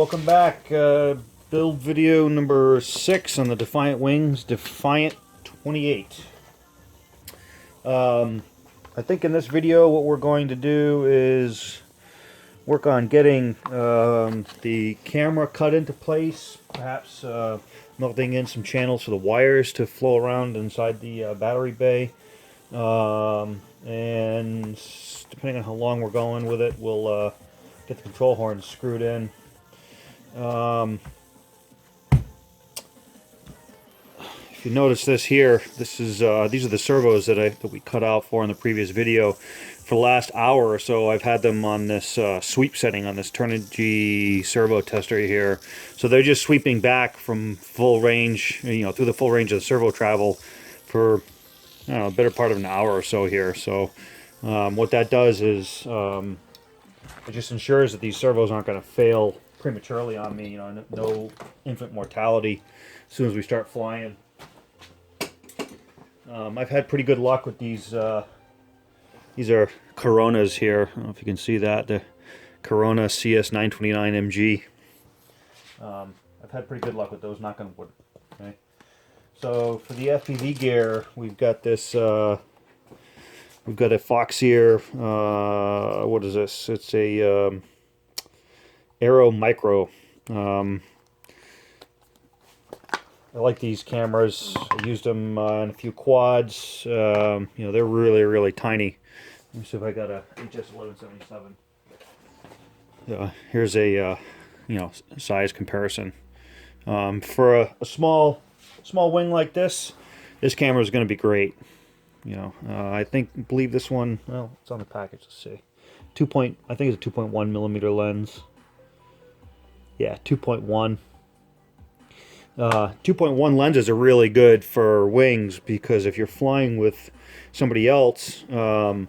welcome back. Build video number 6 on the Defiant Wings, Defiant 28. I think in this video what we're going to do is work on getting the camera cut into place, perhaps melting in some channels for the wires to flow around inside the battery bay. And depending on how long we're going with it, we'll get the control horn screwed in. If you notice this here, this is these are the servos that we cut out for in the previous video. For the last hour or so, I've had them on this sweep setting on this Turnigy servo tester here. So they're just sweeping back from full range, you know, through the full range of the servo travel for, I don't know, a better part of an hour or so here. So what that does is it just ensures that these servos aren't going to fail prematurely on me. You know, no infant mortality as soon as we start flying. I've had pretty good luck with these. These are Coronas here. I don't know if you can see that. The Corona CS929MG. I've had pretty good luck with those, knock on wood. Okay. So for the FPV gear, we've got this. We've got a Foxeer. What is this? It's a Aero Micro. I like these cameras. I used them in a few quads. You know, they're really tiny. Let me see if I got a HS1177. Here's a you know, size comparison. For a small wing like this camera is going to be great. You know, I believe this one. Well, it's on the package. Let's see. I think it's a 2.1 millimeter lens. Yeah, 2.1. 2.1 lenses are really good for wings because if you're flying with somebody else, it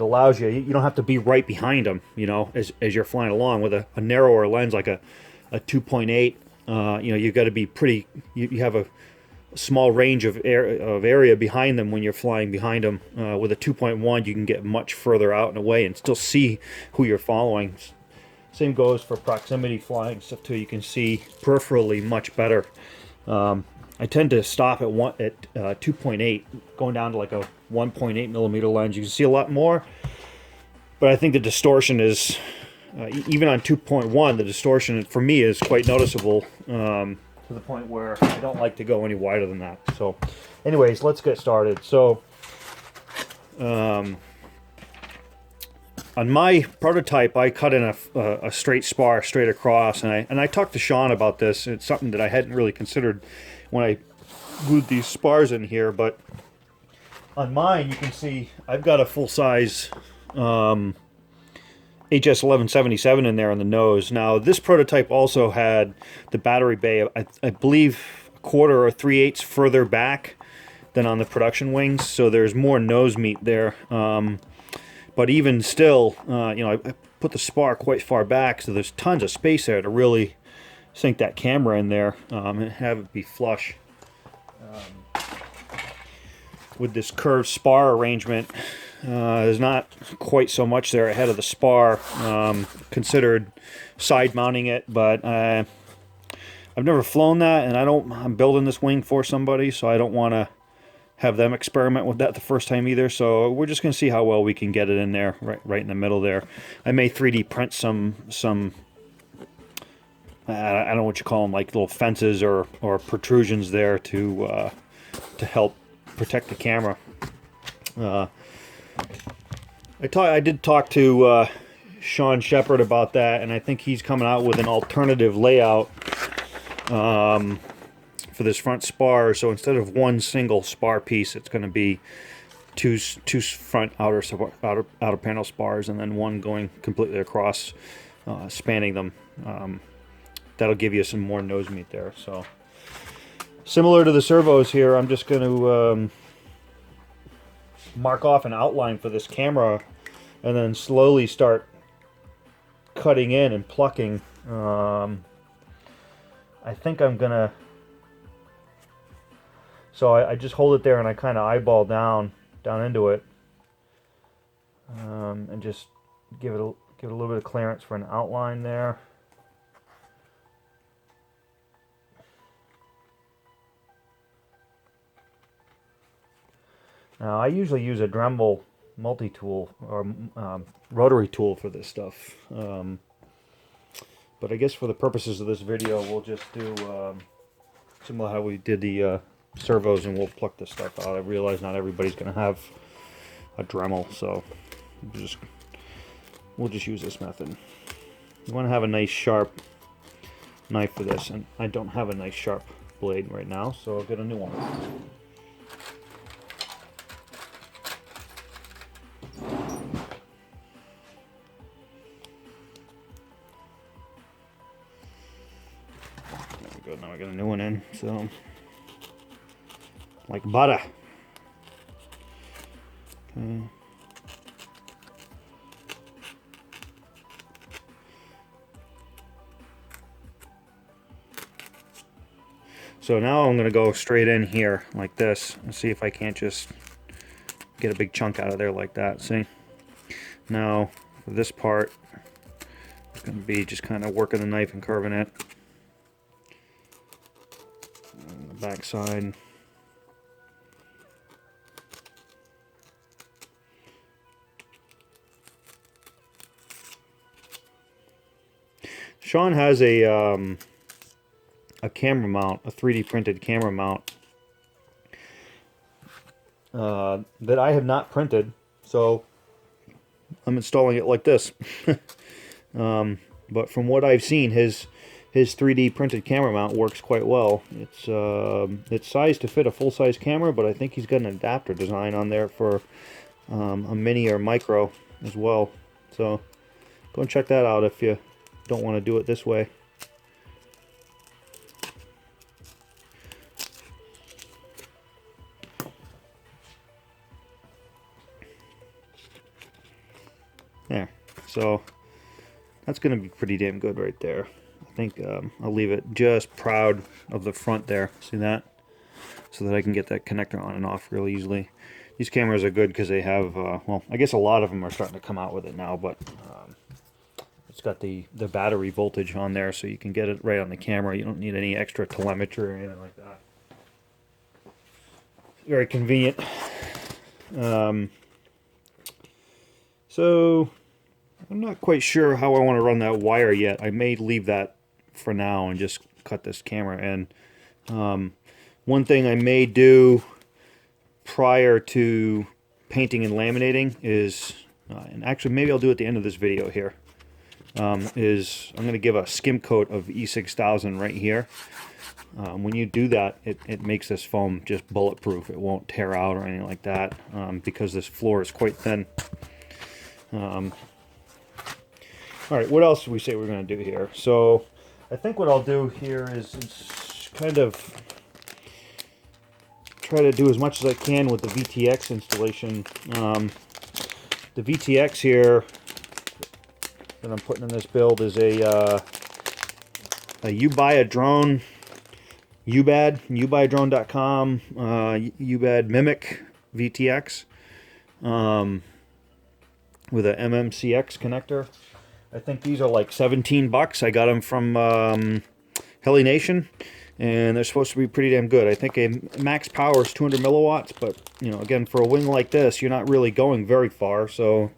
allows you. You don't have to be right behind them. You know, as you're flying along with a narrower lens like a 2.8. You know, you've got to be pretty. You have a small range of area behind them when you're flying behind them. With a 2.1, you can get much further out and away and still see who you're following. Same goes for proximity flying stuff too. You can see peripherally much better. I tend to stop at 2.8, going down to like a 1.8 millimeter lens. You can see a lot more, but I think the distortion is even on 2.1. The distortion for me is quite noticeable to the point where I don't like to go any wider than that. So, anyways, let's get started. So. On my prototype, I cut in a straight spar straight across, and I talked to Sean about this. It's something that I hadn't really considered when I glued these spars in here, but on mine, you can see I've got a full-size HS1177 in there on the nose. Now, this prototype also had the battery bay, I believe, a quarter or 3/8 further back than on the production wings, so there's more nose meat there. But even still, you know, I put the spar quite far back, so there's tons of space there to really sink that camera in there and have it be flush. With this curved spar arrangement, there's not quite so much there ahead of the spar. Considered side mounting it, but I've never flown that, and I'm building this wing for somebody, so I don't want to have them experiment with that the first time either. So we're just going to see how well we can get it in there, right in the middle there. I may 3D print some I don't know what you call them, like little fences or protrusions there to help protect the camera. I did talk to Sean Shepard about that, and I think he's coming out with an alternative layout for this front spar. So instead of one single spar piece, it's going to be two front outer panel spars, and then one going completely across, spanning them. That'll give you some more nose meat there. So similar to the servos here, I'm just going to mark off an outline for this camera, and then slowly start cutting in and plucking. I think I'm gonna. So I just hold it there and I kind of eyeball down into it, and just give it a little bit of clearance for an outline there. Now, I usually use a Dremel multi-tool or rotary tool for this stuff. But I guess for the purposes of this video, we'll just do similar how we did the servos, and we'll pluck this stuff out. I realize not everybody's going to have a Dremel, so we'll just use this method. You want to have a nice sharp knife for this, and I don't have a nice sharp blade right now, so I'll get a new one. There we go, now I got a new one in, so like butter. Okay. So now I'm going to go straight in here like this and see if I can't just get a big chunk out of there like that. See? Now for this part, it's going to be just kind of working the knife and curving it. And the back side. Sean has a camera mount, a 3D printed camera mount that I have not printed, so I'm installing it like this. But from what I've seen, his 3D printed camera mount works quite well. It's sized to fit a full-size camera, but I think he's got an adapter design on there for a mini or micro as well. So go and check that out if you don't want to do it this way. There, so that's going to be pretty damn good right there. I think I'll leave it just proud of the front there. See that? So that I can get that connector on and off really easily. These cameras are good because they have, well, I guess a lot of them are starting to come out with it now, but it's got the battery voltage on there, so you can get it right on the camera. You don't need any extra telemetry or anything like that. Very convenient. So I'm not quite sure how I want to run that wire yet. I may leave that for now and just cut this camera in. One thing I may do prior to painting and laminating is, and actually maybe I'll do it at the end of this video here, is I'm going to give a skim coat of E6000 right here. When you do that, it makes this foam just bulletproof. It won't tear out or anything like that because this floor is quite thin. Alright, what else do we say we're going to do here? So I think what I'll do here is kind of try to do as much as I can with the VTX installation. The VTX here that I'm putting in this build is a you buy a drone, UBAD, youbuyadrone.com, UBAD Mimic VTX with a MMCX connector. I think these are like 17 bucks. I got them from Heli Nation, and they're supposed to be pretty damn good. I think a max power is 200 milliwatts, but you know, again, for a wing like this, you're not really going very far, so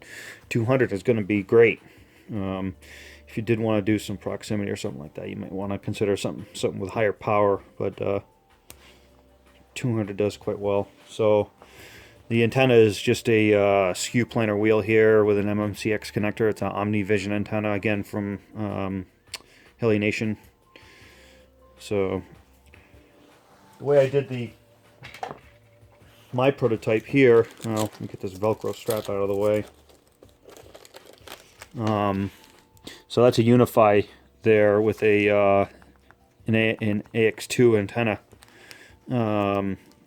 200 is going to be great. If you did want to do some proximity or something like that, you might want to consider something with higher power, but 200 does quite well. So the antenna is just a skew planar wheel here with an MMCX connector. It's an OmniVision antenna, again from Heli Nation. So the way I did my prototype here, let me get this Velcro strap out of the way. So that's a Unify there with an AX2 antenna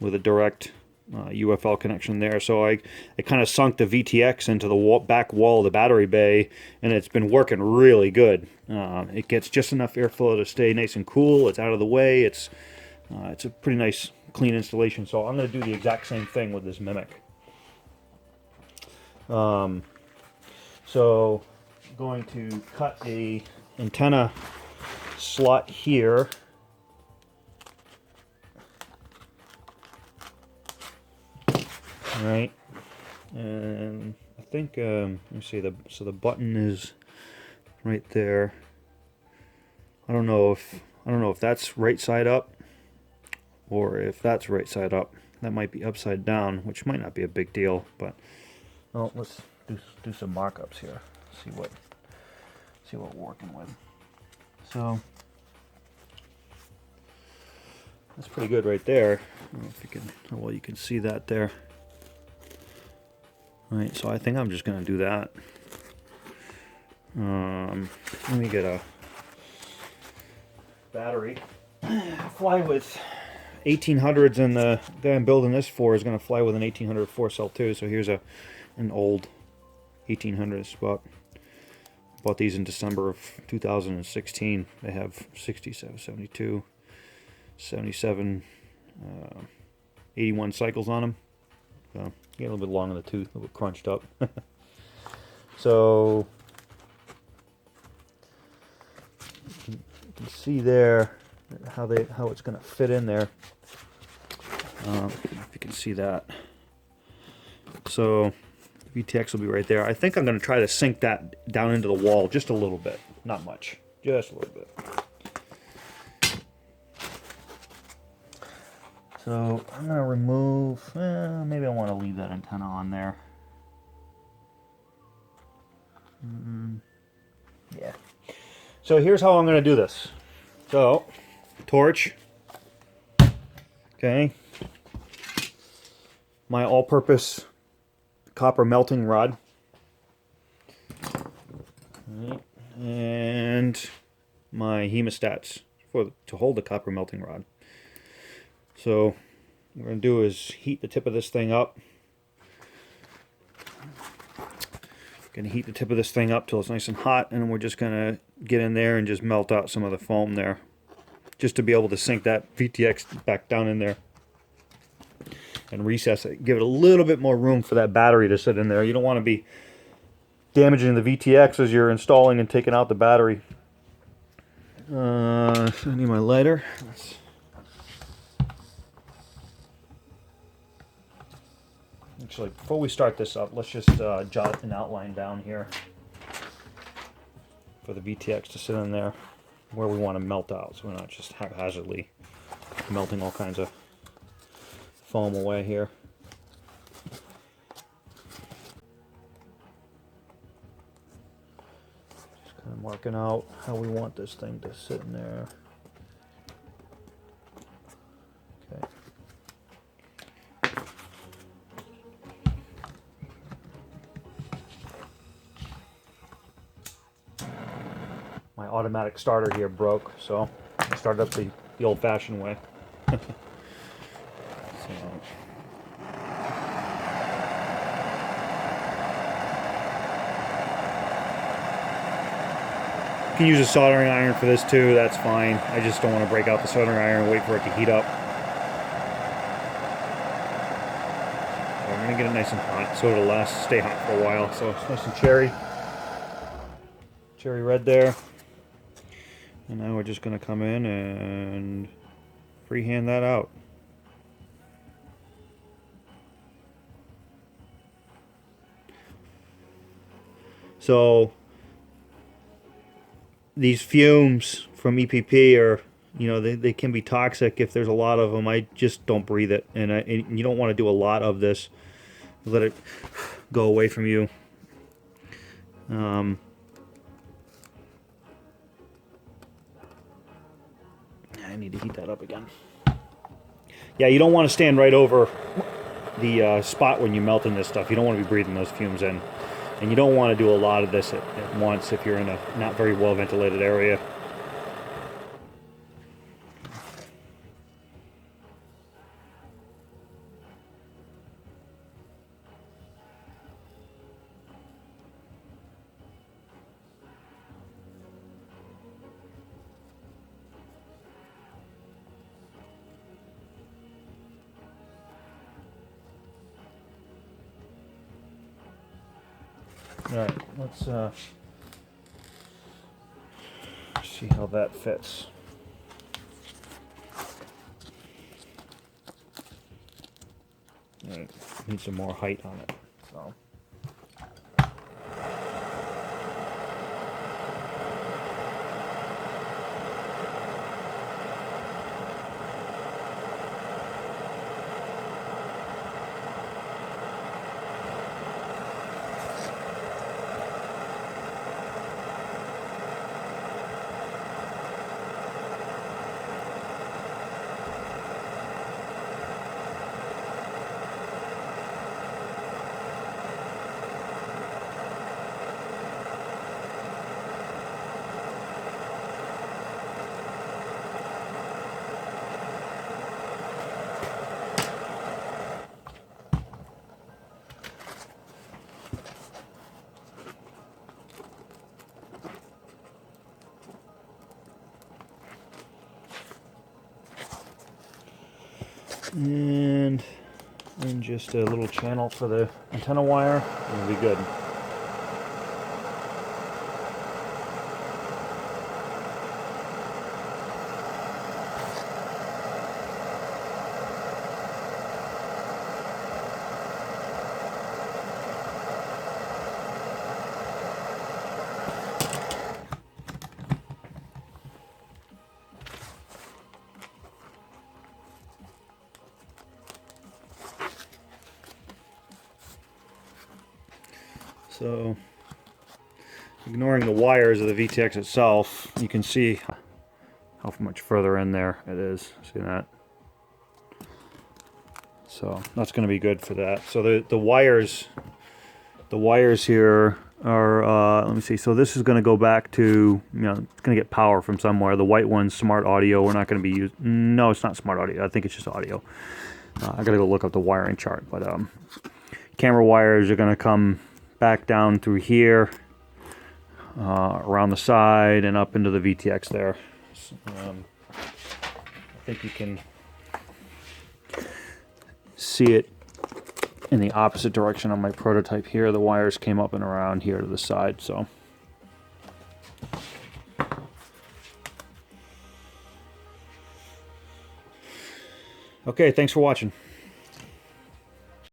with a direct UFL connection there. So I kind of sunk the VTX into the back wall of the battery bay, and it's been working really good. It gets just enough airflow to stay nice and cool. It's out of the way. It's a pretty nice clean installation. So I'm going to do the exact same thing with this Mimic. So I'm going to cut a antenna slot here. All right, and I think let me see, so the button is right there. I don't know if that's right side up or if that's right side up. That might be upside down, which might not be a big deal, but well, let's do some markups here. See what we're working with. So that's pretty good right there. I don't know if you can, well, you can see that there. All right, so I think I'm just gonna do that. Let me get a battery. Fly with 1800s, and the guy I'm building this for is going to fly with an 1800 4-cell too. So here's an old 1800s. Bought these in December of 2016. They have 67, 72, 77, 81 cycles on them. So get a little bit long in the tooth, a little bit crunched up. So you can see there how it's going to fit in there. If you can see that. So VTX will be right there. I think I'm going to try to sink that down into the wall just a little bit. Not much. Just a little bit. So I'm going to remove, maybe I want to leave that antenna on there. Yeah. So here's how I'm going to do this. So, torch. Okay. My all-purpose copper melting rod. Right. And my hemostats to hold the copper melting rod. So what we're going to do is heat the tip of this thing up. Going to heat the tip of this thing up till it's nice and hot, and then we're just going to get in there and just melt out some of the foam there, just to be able to sink that VTX back down in there and recess it. Give it a little bit more room for that battery to sit in there. You don't want to be damaging the VTX as you're installing and taking out the battery. I need my lighter. Actually, before we start this up, let's just jot an outline down here for the VTX to sit in there where we want to melt out, so we're not just haphazardly melting all kinds of foam away here. Just kind of marking out how we want this thing to sit in there. Okay. My automatic starter here broke, so I started up the old-fashioned way. You can use a soldering iron for this too, that's fine. I just don't want to break out the soldering iron and wait for it to heat up. So I'm going to get it nice and hot so it'll stay hot for a while. So it's nice and cherry red there. And now we're just going to come in and freehand that out. So these fumes from EPP are, they can be toxic if there's a lot of them. I just don't breathe it, and you don't want to do a lot of this. Let it go away from you. I need to heat that up again. Yeah, you don't want to stand right over the spot when you're melting this stuff. You don't want to be breathing those fumes in. And you don't want to do a lot of this at once if you're in a not very well ventilated area. Alright, let's see how that fits. Alright, Need some more height on it. So. And just a little channel for the antenna wire, and it'll be good. So, ignoring the wires of the VTX itself, you can see how much further in there it is. See that? So that's going to be good for that. So the wires here are, let me see. So this is going to go back to, you know, it's going to get power from somewhere. The white one's smart audio. We're not going to be using. No, it's not smart audio. I think it's just audio. I got to go look up the wiring chart. But camera wires are going to come back down through here, around the side, and up into the VTX there. I think you can see it in the opposite direction on my prototype here. The wires came up and around here to the side, so. Okay, thanks for watching.